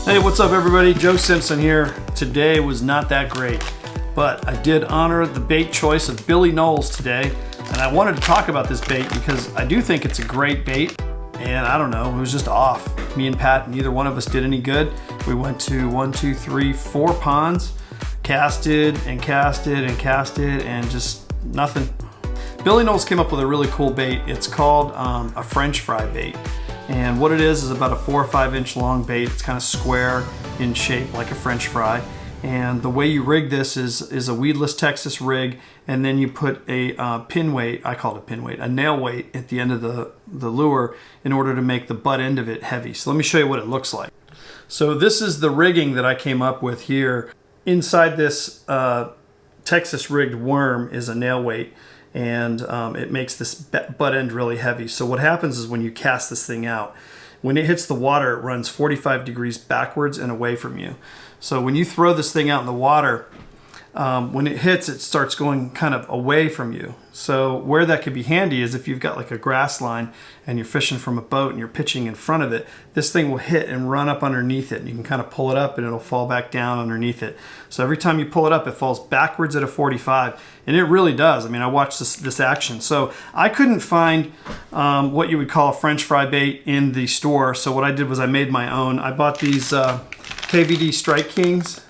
Hey, what's up everybody? Joe Simpson here. Today was not that great, but I did honor the bait choice of Billy Knowles today, and I wanted to talk about this bait because I do think it's a great bait, and I don't know, it was just off. Me and Pat, neither one of us did any good. We went to 1, 2, 3, 4 ponds, casted and casted and casted, and just nothing. Billy Knowles came up with a really cool bait. It's called a French fry bait. And what it is about a 4 or 5 inch long bait. It's kind of square in shape like a French fry. And the way you rig this is a weedless Texas rig, and then you put a pin weight, I call it a pin weight, a nail weight at the end of the lure in order to make the butt end of it heavy. So let me show you what it looks like. So this is the rigging that I came up with here. Inside this Texas rigged worm is a nail weight, and it makes this butt end really heavy. So what happens is when you cast this thing out, when it hits the water, it runs 45 degrees backwards and away from you. So when you throw this thing out in the water, when it hits, it starts going kind of away from you. So where that could be handy is if you've got like a grass line and you're fishing from a boat and you're pitching in front of it, this thing will hit and run up underneath it. And you can kind of pull it up and it'll fall back down underneath it. So every time you pull it up, it falls backwards at a 45. And it really does. I mean, I watched this action. So I couldn't find what you would call a French fry bait in the store. So what I did was I made my own. I bought these KVD Strike Kings.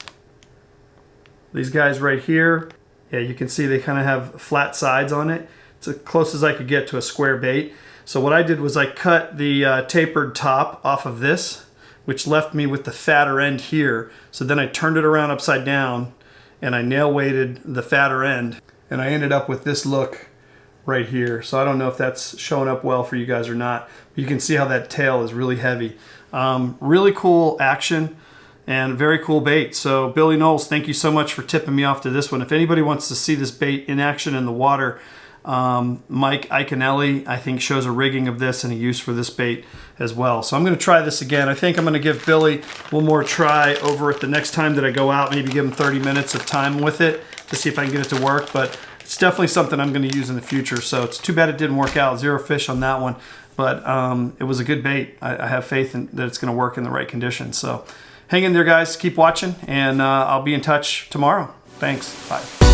These guys right here, yeah, you can see they kind of have flat sides on it. It's as close as I could get to a square bait. So what I did was I cut the tapered top off of this, which left me with the fatter end here. So then I turned it around upside down and I nail weighted the fatter end, and I ended up with this look right here. So I don't know if that's showing up well for you guys or not, but you can see how that tail is really heavy. Really cool action. And very cool bait. So Billy Knowles, thank you so much for tipping me off to this one. If anybody wants to see this bait in action in the water, Mike Iconelli, I think, shows a rigging of this and a use for this bait as well. So I'm going to try this again. I think I'm going to give Billy one more try over at the next time that I go out, maybe give him 30 minutes of time with it to see if I can get it to work. But it's definitely something I'm going to use in the future. So it's too bad it didn't work out. 0 fish on that one. But it was a good bait. I have faith that it's going to work in the right conditions. So hang in there, guys. Keep watching, and I'll be in touch tomorrow. Thanks. Bye.